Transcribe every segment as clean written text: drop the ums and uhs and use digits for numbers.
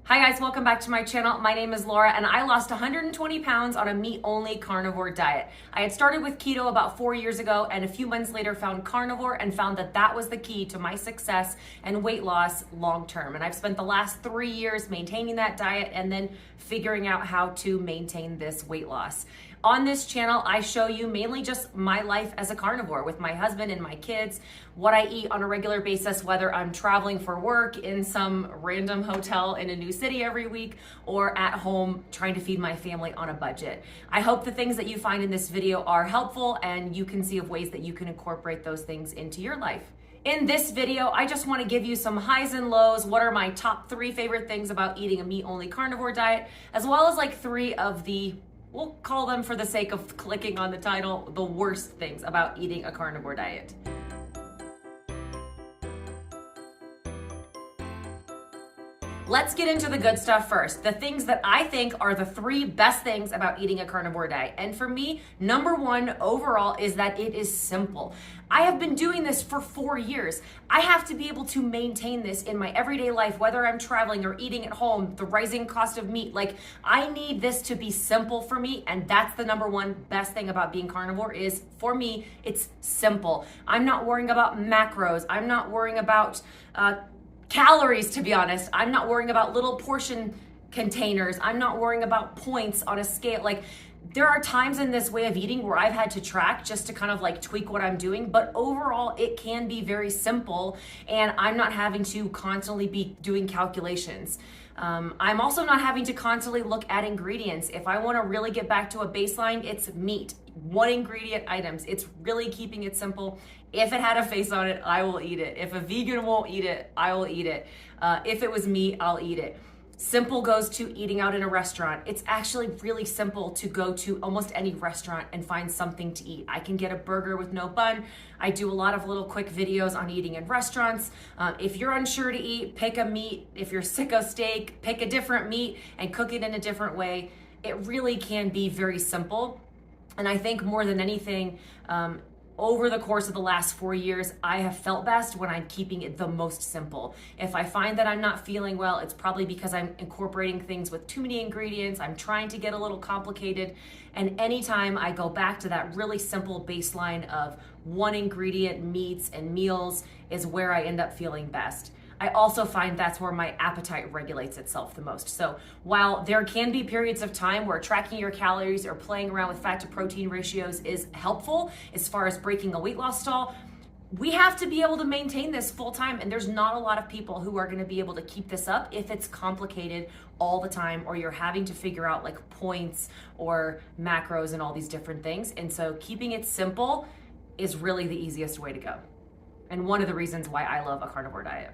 Hi guys, welcome back to my channel. My name is Laura and I lost 120 pounds on a meat-only carnivore diet. I had started with keto about 4 years ago and a few months later found carnivore and found that that was the key to my success and weight loss long-term. And I've spent the last 3 years maintaining that diet and then figuring out how to maintain this weight loss. On this channel, I show you mainly just my life as a carnivore with my husband and my kids, what I eat on a regular basis, whether I'm traveling for work in some random hotel in a new city every week or at home trying to feed my family on a budget. I hope the things that you find in this video are helpful and you can see of ways that you can incorporate those things into your life. In this video, I just want to give you some highs and lows. What are my top 3 favorite things about eating a meat-only carnivore diet, as well as like 3 of the, we'll call them for the sake of clicking on the title, the worst things about eating a carnivore diet. Let's get into the good stuff first. The things that I think are the 3 best things about eating a carnivore diet. And for me, number 1 overall is that it is simple. I have been doing this for 4 years. I have to be able to maintain this in my everyday life, whether I'm traveling or eating at home, the rising cost of meat. Like, I need this to be simple for me, and that's the number 1 best thing about being carnivore is, for me, it's simple. I'm not worrying about macros. I'm not worrying about calories, to be honest. I'm not worrying about little portion containers. I'm not worrying about points on a scale. Like, there are times in this way of eating where I've had to track just to kind of like tweak what I'm doing, but overall it can be very simple and I'm not having to constantly be doing calculations. I'm also not having to constantly look at ingredients. If I want to really get back to a baseline, it's meat, 1 ingredient items. It's really keeping it simple. If it had a face on it, I will eat it. If a vegan won't eat it, I will eat it. If it was meat, I'll eat it. Simple goes to eating out in a restaurant. It's actually really simple to go to almost any restaurant and find something to eat. I can get a burger with no bun. I do a lot of little quick videos on eating in restaurants. If you're unsure to eat, pick a meat. If you're sick of steak, pick a different meat and cook it in a different way. It really can be very simple. And I think more than anything, over the course of the last 4 years, I have felt best when I'm keeping it the most simple. If I find that I'm not feeling well, it's probably because I'm incorporating things with too many ingredients. I'm trying to get a little complicated. And anytime I go back to that really simple baseline of 1 ingredient meats and meals is where I end up feeling best. I also find that's where my appetite regulates itself the most. So while there can be periods of time where tracking your calories or playing around with fat to protein ratios is helpful as far as breaking a weight loss stall, we have to be able to maintain this full time. And there's not a lot of people who are going to be able to keep this up if it's complicated all the time, or you're having to figure out like points or macros and all these different things. And so keeping it simple is really the easiest way to go. And one of the reasons why I love a carnivore diet.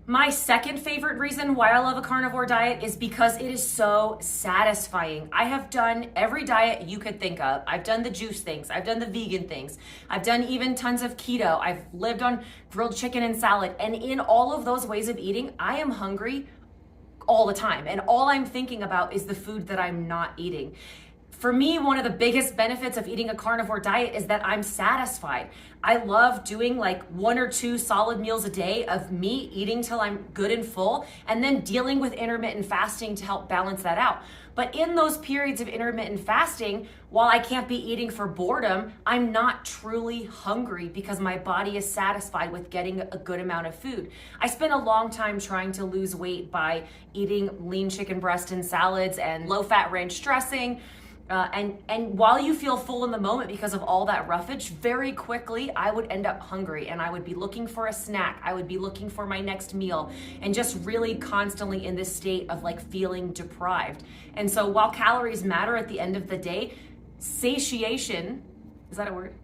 My second favorite reason why I love a carnivore diet is because it is so satisfying. I have done every diet you could think of. I've done the juice things. I've done the vegan things. I've done even tons of keto. I've lived on grilled chicken and salad. And in all of those ways of eating, I am hungry all the time. And all I'm thinking about is the food that I'm not eating. For me, one of the biggest benefits of eating a carnivore diet is that I'm satisfied. I love doing like 1 or 2 solid meals a day of me eating till I'm good and full, and then dealing with intermittent fasting to help balance that out. But in those periods of intermittent fasting, while I can't be eating for boredom, I'm not truly hungry because my body is satisfied with getting a good amount of food. I spent a long time trying to lose weight by eating lean chicken breast and salads and low-fat ranch dressing. And while you feel full in the moment because of all that roughage, very quickly I would end up hungry and I would be looking for a snack. I would be looking for my next meal and just really constantly in this state of like feeling deprived. And so while calories matter at the end of the day, satiation, is that a word?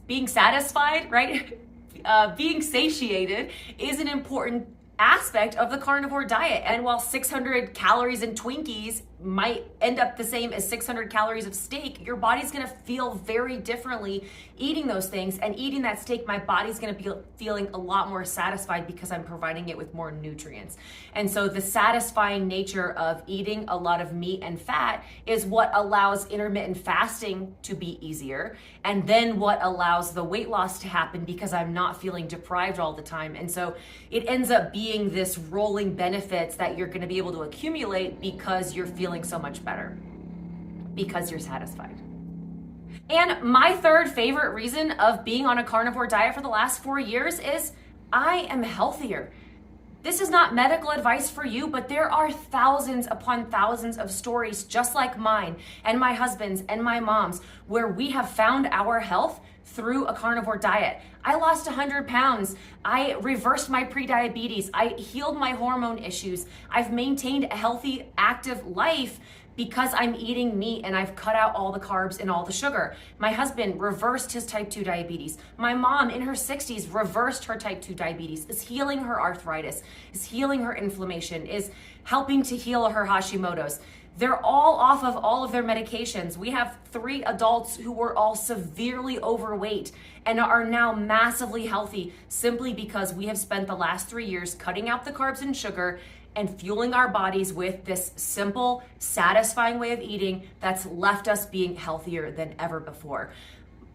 Being satisfied, right? Being satiated is an important aspect of the carnivore diet. And while 600 calories and Twinkies might end up the same as 600 calories of steak, your body's gonna feel very differently eating those things. And eating that steak, my body's gonna be feeling a lot more satisfied because I'm providing it with more nutrients. And so the satisfying nature of eating a lot of meat and fat is what allows intermittent fasting to be easier. And then what allows the weight loss to happen because I'm not feeling deprived all the time. And so it ends up being this rolling benefits that you're gonna be able to accumulate because you're feeling so much better, because you're satisfied. And my third favorite reason of being on a carnivore diet for the last 4 years is I am healthier. This is not medical advice for you, but there are thousands upon thousands of stories just like mine and my husband's and my mom's where we have found our health through a carnivore diet. I lost 100 pounds. I reversed my prediabetes. I healed my hormone issues. I've maintained a healthy, active life because I'm eating meat and I've cut out all the carbs and all the sugar. My husband reversed his type 2 diabetes. My mom in her 60s reversed her type 2 diabetes, is healing her arthritis, is healing her inflammation, is helping to heal her Hashimoto's. They're all off of all of their medications. We have 3 adults who were all severely overweight and are now massively healthy simply because we have spent the last 3 years cutting out the carbs and sugar and fueling our bodies with this simple, satisfying way of eating that's left us being healthier than ever before.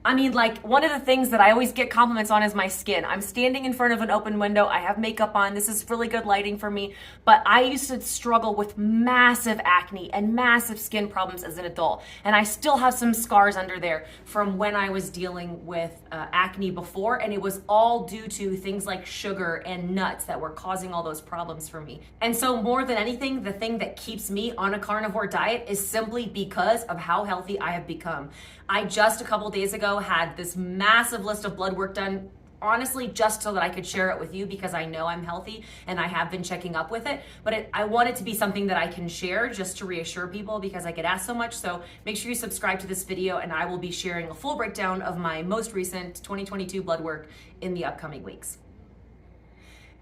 I mean, like, one of the things that I always get compliments on is my skin. I'm standing in front of an open window. I have makeup on. This is really good lighting for me. But I used to struggle with massive acne and massive skin problems as an adult. And I still have some scars under there from when I was dealing with acne before. And it was all due to things like sugar and nuts that were causing all those problems for me. And so more than anything, the thing that keeps me on a carnivore diet is simply because of how healthy I have become. I just a couple days ago had this massive list of blood work done, honestly, just so that I could share it with you because I know I'm healthy and I have been checking up with it. But I want it to be something that I can share just to reassure people because I get asked so much. So make sure you subscribe to this video and I will be sharing a full breakdown of my most recent 2022 blood work in the upcoming weeks.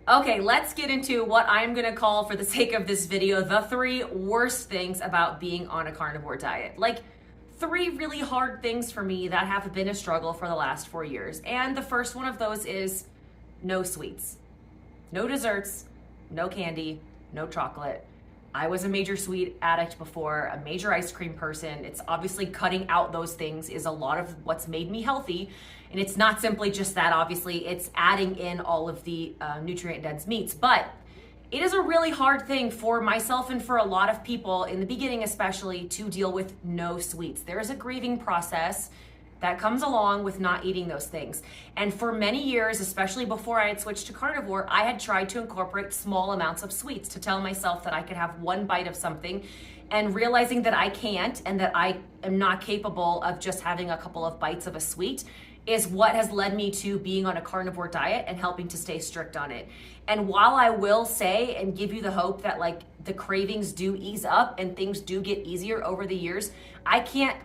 Okay, let's get into what I'm gonna call, for the sake of this video, the 3 worst things about being on a carnivore diet. Like, 3 really hard things for me that have been a struggle for the last 4 years. And the first one of those is no sweets, no desserts, no candy, no chocolate. I was a major sweet addict before, a major ice cream person. It's obviously cutting out those things is a lot of what's made me healthy. And it's not simply just that, obviously, it's adding in all of the nutrient-dense meats. But it is a really hard thing for myself and for a lot of people, in the beginning especially, to deal with no sweets. There is a grieving process that comes along with not eating those things. And for many years, especially before I had switched to carnivore, I had tried to incorporate small amounts of sweets to tell myself that I could have one bite of something, and realizing that I can't and that I am not capable of just having a couple of bites of a sweet is what has led me to being on a carnivore diet and helping to stay strict on it. And while I will say and give you the hope that like the cravings do ease up and things do get easier over the years, I can't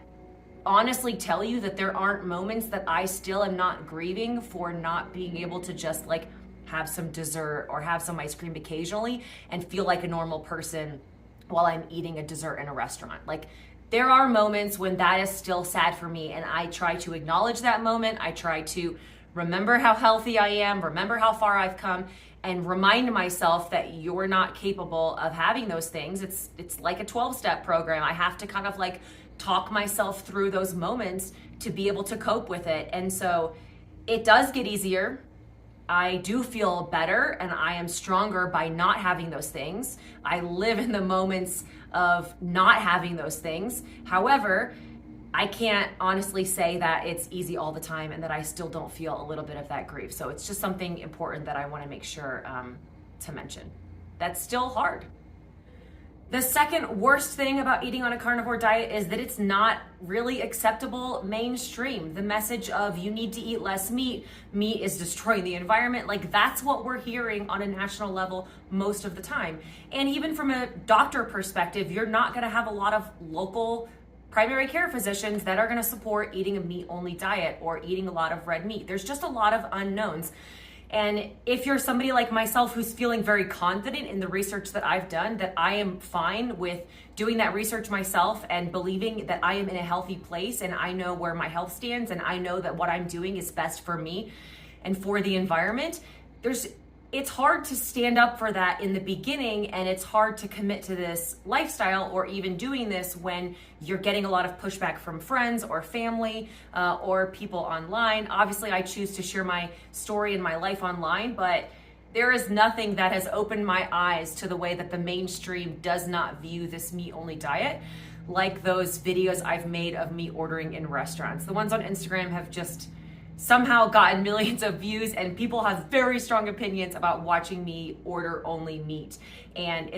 honestly tell you that there aren't moments that I still am not grieving for not being able to just like have some dessert or have some ice cream occasionally and feel like a normal person while I'm eating a dessert in a restaurant. Like, there are moments when that is still sad for me, and I try to acknowledge that moment. I try to remember how healthy I am, remember how far I've come, and remind myself that you're not capable of having those things. It's like a 12-step program. I have to kind of like talk myself through those moments to be able to cope with it. And so it does get easier. I do feel better and I am stronger by not having those things. I live in the moments of not having those things. However, I can't honestly say that it's easy all the time and that I still don't feel a little bit of that grief. So it's just something important that I want to make sure to mention. That's still hard. The second worst thing about eating on a carnivore diet is that it's not really acceptable mainstream. The message of you need to eat less meat, meat is destroying the environment, like that's what we're hearing on a national level most of the time. And even from a doctor perspective, you're not gonna have a lot of local primary care physicians that are gonna support eating a meat-only diet or eating a lot of red meat. There's just a lot of unknowns. And if you're somebody like myself who's feeling very confident in the research that I've done, that I am fine with doing that research myself and believing that I am in a healthy place and I know where my health stands and I know that what I'm doing is best for me and for the environment, it's hard to stand up for that in the beginning, and it's hard to commit to this lifestyle or even doing this when you're getting a lot of pushback from friends or family or people online. Obviously, I choose to share my story and my life online, but there is nothing that has opened my eyes to the way that the mainstream does not view this meat-only diet, like those videos I've made of me ordering in restaurants. The ones on Instagram have just somehow gotten millions of views, and people have very strong opinions about watching me order only meat. And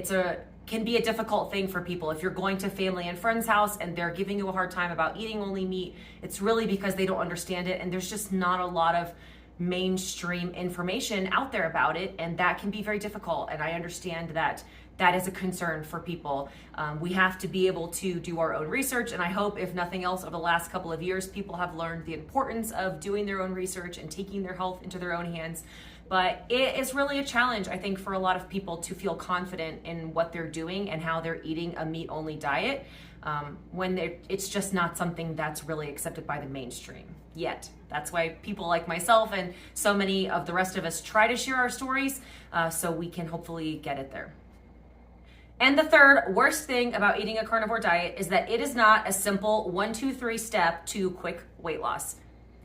can be a difficult thing for people. If you're going to family and friends' house and they're giving you a hard time about eating only meat, it's really because they don't understand it, and there's just not a lot of mainstream information out there about it, and that can be very difficult. And I understand that that is a concern for people. We have to be able to do our own research, and I hope, if nothing else, over the last couple of years, people have learned the importance of doing their own research and taking their health into their own hands. But it is really a challenge, I think, for a lot of people to feel confident in what they're doing and how they're eating a meat-only diet when it's just not something that's really accepted by the mainstream yet. That's why people like myself and so many of the rest of us try to share our stories so we can hopefully get it there. And the third worst thing about eating a carnivore diet is that it is not a simple 1, 2, 3 step to quick weight loss.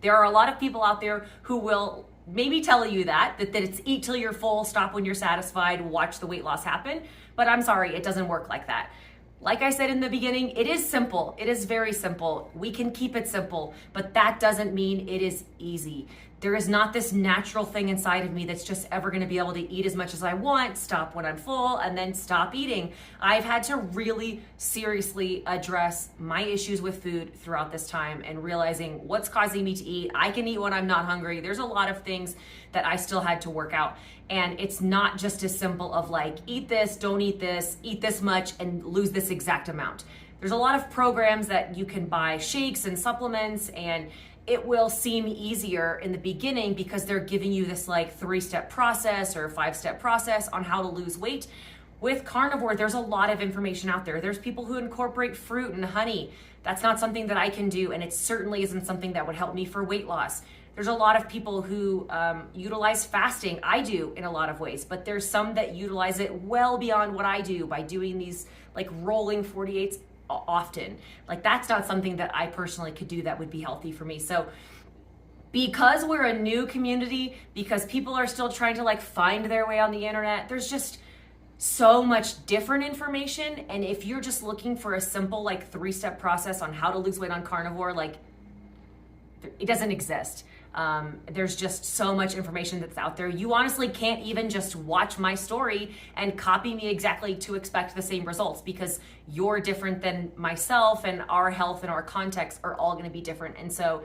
There are a lot of people out there who will maybe tell you that it's eat till you're full, stop when you're satisfied, watch the weight loss happen. But I'm sorry, it doesn't work like that. Like I said in the beginning, it is simple. It is very simple. We can keep it simple, but that doesn't mean it is easy. There is not this natural thing inside of me that's just ever going to be able to eat as much as I want, stop when I'm full, and then stop eating. I've had to really seriously address my issues with food throughout this time and realizing what's causing me to eat. I can eat when I'm not hungry. There's a lot of things that I still had to work out. And it's not just as simple of like, eat this, don't eat this much, and lose this exact amount. There's a lot of programs that you can buy, shakes and supplements, and it will seem easier in the beginning because they're giving you this like 3-step process or 5-step process on how to lose weight. With carnivore, there's a lot of information out there. There's people who incorporate fruit and honey. That's not something that I can do, and it certainly isn't something that would help me for weight loss. There's a lot of people who utilize fasting. I do in a lot of ways, but there's some that utilize it well beyond what I do by doing these like rolling 48s often. Like that's not something that I personally could do that would be healthy for me. So because we're a new community, because people are still trying to like find their way on the internet, there's just so much different information. And if you're just looking for a simple like 3-step process on how to lose weight on carnivore, like it doesn't exist. There's just so much information that's out there. You honestly can't even just watch my story and copy me exactly to expect the same results, because you're different than myself, and our health and our context are all going to be different. And so,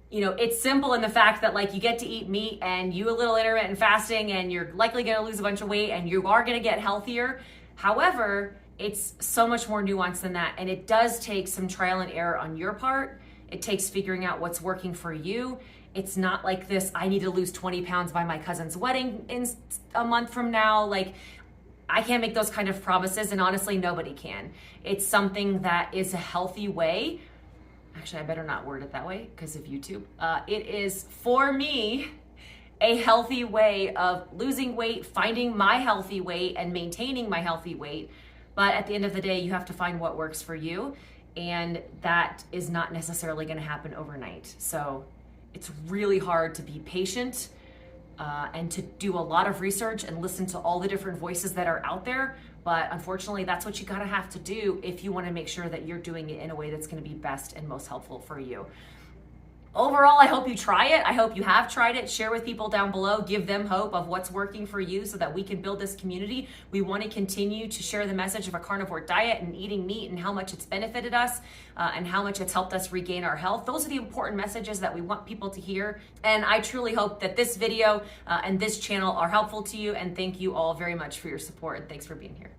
you know, it's simple in the fact that like you get to eat meat and you a little intermittent fasting and you're likely going to lose a bunch of weight and you are going to get healthier. However, it's so much more nuanced than that. And it does take some trial and error on your part. It takes figuring out what's working for you. It's not like this, I need to lose 20 pounds by my cousin's wedding in a month from now. Like, I can't make those kind of promises, and honestly, nobody can. It's something that is a healthy way. Actually, I better not word it that way because of YouTube. It is, for me, a healthy way of losing weight, finding my healthy weight, and maintaining my healthy weight. But at the end of the day, you have to find what works for you, and that is not necessarily going to happen overnight. So it's really hard to be patient and to do a lot of research and listen to all the different voices that are out there. But unfortunately, that's what you gotta have to do if you wanna make sure that you're doing it in a way that's gonna be best and most helpful for you. Overall, I hope you try it. I hope you have tried it. Share with people down below. Give them hope of what's working for you so that we can build this community. We want to continue to share the message of a carnivore diet and eating meat and how much it's benefited us and how much it's helped us regain our health. Those are the important messages that we want people to hear. And I truly hope that this video and this channel are helpful to you. And thank you all very much for your support. And thanks for being here.